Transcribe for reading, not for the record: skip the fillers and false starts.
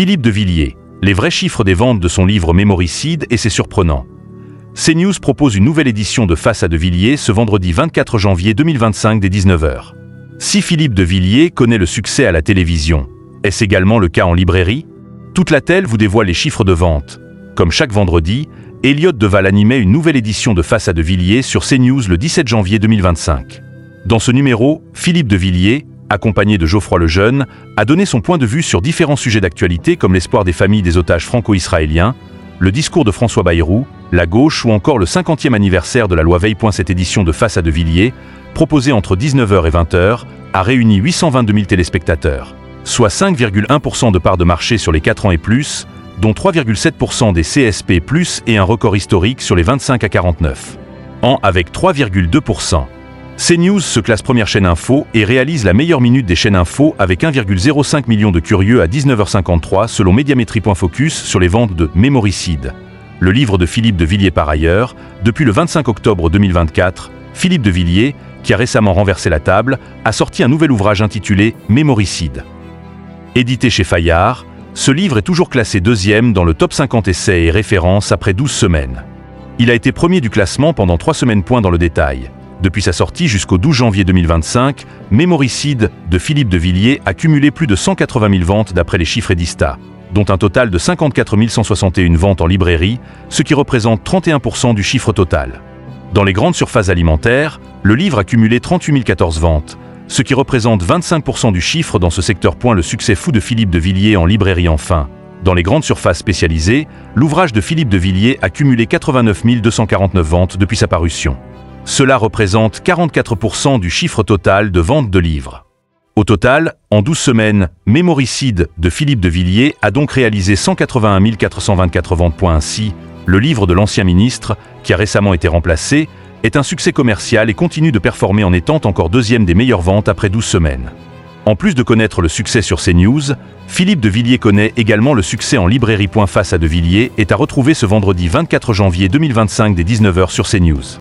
Philippe de Villiers, les vrais chiffres des ventes de son livre Mémoricide et c'est surprenant. CNews propose une nouvelle édition de Face à de Villiers ce vendredi 24 janvier 2025 dès 19 h. Si Philippe de Villiers connaît le succès à la télévision, est-ce également le cas en librairie? Toute la télé vous dévoile les chiffres de vente. Comme chaque vendredi, Elliott Deval animait une nouvelle édition de Face à de Villiers sur CNews le 17 janvier 2025. Dans ce numéro, Philippe de Villiers, accompagné de Geoffroy Lejeune, a donné son point de vue sur différents sujets d'actualité comme l'espoir des familles des otages franco-israéliens, le discours de François Bayrou, la gauche ou encore le 50e anniversaire de la loi Veil. Cette édition de Face à de Villiers, proposée entre 19 h et 20 h, a réuni 822 000 téléspectateurs, soit 5,1% de part de marché sur les 4 ans et plus, dont 3,7% des CSP+, et un record historique sur les 25 à 49 ans avec 3,2%. CNews se classe première chaîne info et réalise la meilleure minute des chaînes info avec 1,05 million de curieux à 19 h 53 selon Médiamétrie.focus sur les ventes de Mémoricide, le livre de Philippe de Villiers par ailleurs. Depuis le 25 octobre 2024, Philippe de Villiers, qui a récemment renversé la table, a sorti un nouvel ouvrage intitulé Mémoricide. Édité chez Fayard, ce livre est toujours classé deuxième dans le top 50 essais et références après 12 semaines. Il a été premier du classement pendant 3 semaines. Dans le détail. Depuis sa sortie jusqu'au 12 janvier 2025, Mémoricide de Philippe de Villiers a cumulé plus de 180 000 ventes d'après les chiffres Edista, dont un total de 54 161 ventes en librairie, ce qui représente 31% du chiffre total. Dans les grandes surfaces alimentaires, le livre a cumulé 38 014 ventes, ce qui représente 25% du chiffre dans ce secteur. Le succès fou de Philippe de Villiers en librairie enfin. Dans les grandes surfaces spécialisées, l'ouvrage de Philippe de Villiers a cumulé 89 249 ventes depuis sa parution. Cela représente 44% du chiffre total de vente de livres. Au total, en 12 semaines, Mémoricide de Philippe de Villiers a donc réalisé 181 424 ventes. Ainsi, le livre de l'ancien ministre, qui a récemment été remplacé, est un succès commercial et continue de performer en étant encore deuxième des meilleures ventes après 12 semaines. En plus de connaître le succès sur CNews, Philippe de Villiers connaît également le succès en librairie. Face à de Villiers est à retrouver ce vendredi 24 janvier 2025 dès 19 h sur CNews.